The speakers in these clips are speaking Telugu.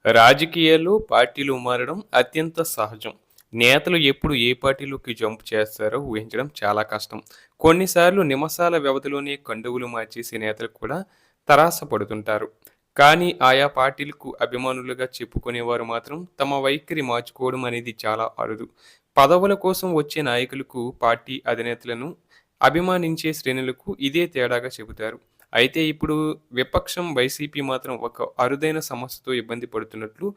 రాజకీయాల్లో పార్టీలు మారడం అత్యంత సహజం. నేతలు ఎప్పుడు ఏ పార్టీలోకి జంప్ చేస్తారో ఊహించడం చాలా కష్టం. కొన్నిసార్లు నిమిషాల వ్యవధిలోనే కండువులు మార్చేసే నేతలు కూడా తారసపడుతుంటారు. కానీ ఆయా పార్టీలకు అభిమానులుగా చెప్పుకునేవారు మాత్రం తమ వైఖరి మార్చుకోవడం అనేది చాలా అరుదు. పదవుల కోసం వచ్చే నాయకులకు పార్టీ అధినేతలను అభిమానించే శ్రేణులకు ఇదే తేడాగా చెబుతారు. అయితే ఇప్పుడు విపక్షం వైసీపీ మాత్రం ఒక అరుదైన సమస్యతో ఇబ్బంది పడుతున్నట్లు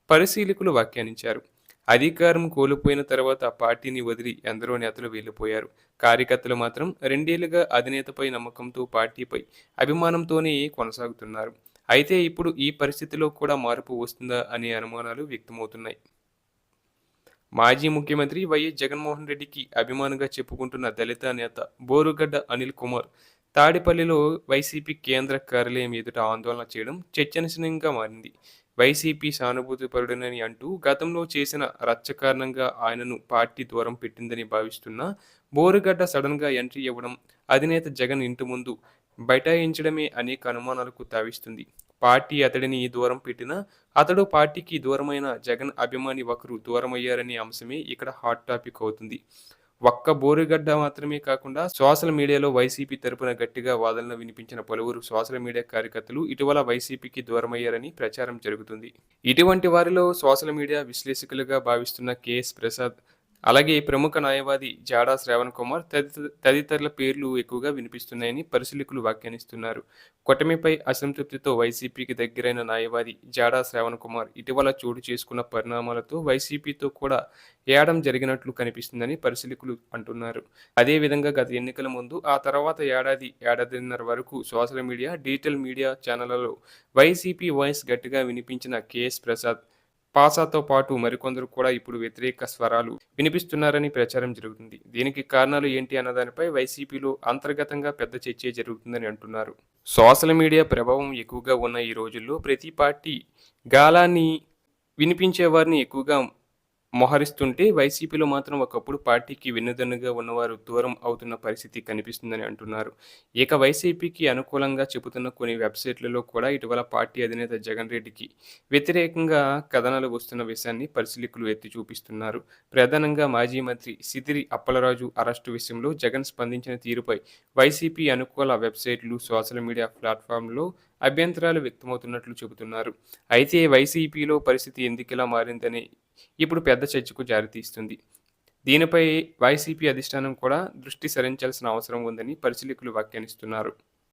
పరిశీలకులు వ్యాఖ్యానించారు. అధికారం కోల్పోయిన తర్వాత ఆ పార్టీని వదిలి ఎందరో నేతలు వెళ్లిపోయారు. కార్యకర్తలు మాత్రం రెండేళ్లుగా అధినేతపై నమ్మకంతో పార్టీపై అభిమానంతోనే కొనసాగుతున్నారు. అయితే ఇప్పుడు ఈ పరిస్థితిలో కూడా మార్పు వస్తుందా అనే అనుమానాలు వ్యక్తమవుతున్నాయి. మాజీ ముఖ్యమంత్రి వైఎస్ జగన్మోహన్ రెడ్డికి అభిమానిగా చెప్పుకుంటున్న దళిత నేత బోరుగడ్డ అనిల్ కుమార్ తాడేపల్లిలో వైసీపీ కేంద్ర కార్యాలయం ఎదుట ఆందోళన చేయడం చర్చనీయాంశంగా మారింది. వైసీపీ సానుభూతిపరుడనని అంటూ గతంలో చేసిన రచ్చ కారణంగా ఆయనను పార్టీ దూరం పెట్టిందని భావిస్తున్న బోరుగడ్డ సడన్గా ఎంట్రీ ఇవ్వడం, అధినేత జగన్ ఇంటి ముందు బైఠాయించడమే అనేక అనుమానాలకు తావిస్తుంది. పార్టీ అతడిని దూరం పెట్టినా అతడు పార్టీకి దూరమైన జగన్ అభిమాని ఒకరు దూరమయ్యారనే అంశమే ఇక్కడ హాట్ టాపిక్ అవుతుంది. ఒక్క బోరుగడ్డ మాత్రమే కాకుండా సోషల్ మీడియాలో వైసీపీ తరపున గట్టిగా వాదనలు వినిపించిన పలువురు సోషల్ మీడియా కార్యకర్తలు ఇటీవల వైసీపీకి దూరమయ్యారని ప్రచారం జరుగుతుంది. ఇటువంటి వారిలో సోషల్ మీడియా విశ్లేషకులుగా భావిస్తున్న కేఎస్ ప్రసాద్, అలాగే ప్రముఖ న్యాయవాది జాడా శ్రావణ్ కుమార్ తదితరుల పేర్లు ఎక్కువగా వినిపిస్తున్నాయని పరిశీలకులు వ్యాఖ్యానిస్తున్నారు. కూటమిపై అసంతృప్తితో వైసీపీకి దగ్గరైన న్యాయవాది జాడా శ్రావణ్ కుమార్ ఇటీవల చోటు చేసుకున్న పరిణామాలతో వైసీపీతో కూడా ఏడం జరిగినట్లు కనిపిస్తుందని పరిశీలకులు అంటున్నారు. అదేవిధంగా గత ఎన్నికల ముందు, ఆ తర్వాత ఏడాదిన్నర వరకు సోషల్ మీడియా, డిజిటల్ మీడియా ఛానళ్లలో వైసీపీ వాయిస్ గట్టిగా వినిపించిన కేఎస్ ప్రసాద్, పాసాతో పాటు మరికొందరు కూడా ఇప్పుడు వ్యతిరేక స్వరాలు వినిపిస్తున్నారని ప్రచారం జరుగుతుంది. దీనికి కారణాలు ఏంటి అన్నదానిపై వైసీపీలో అంతర్గతంగా పెద్ద చర్చే జరుగుతుందని అంటున్నారు. సోషల్ మీడియా ప్రభావం ఎక్కువగా ఉన్న ఈ రోజుల్లో ప్రతి పార్టీ గాలాన్ని వినిపించే వారిని ఎక్కువగా మోహరిస్తుంటే వైసీపీలో మాత్రం ఒకప్పుడు పార్టీకి వెన్నుదన్నుగా ఉన్నవారు దూరం అవుతున్న పరిస్థితి కనిపిస్తుందని అంటున్నారు. ఇక వైసీపీకి అనుకూలంగా చెబుతున్న కొన్ని వెబ్సైట్లలో కూడా ఇటీవల పార్టీ అధినేత జగన్ రెడ్డికి వ్యతిరేకంగా కథనాలు వస్తున్న విషయాన్ని పరిశీలకులు ఎత్తి చూపిస్తున్నారు. ప్రధానంగా మాజీ మంత్రి సిదిరి అప్పలరాజు అరెస్టు విషయంలో జగన్ స్పందించిన తీరుపై వైసీపీ అనుకూల వెబ్సైట్లు, సోషల్ మీడియా ప్లాట్ఫామ్లలో అభ్యంతరాలు వ్యక్తమవుతున్నట్లు చెబుతున్నారు. అయితే వైసీపీలో పరిస్థితి ఎందుకిలా మారిందని ఇప్పుడు పెద్ద చర్చకు దారితీస్తుంది. దీనిపై వైసీపీ అధిష్టానం కూడా దృష్టి సారించాల్సిన అవసరం ఉందని పరిశీలకులు వ్యాఖ్యానిస్తున్నారు.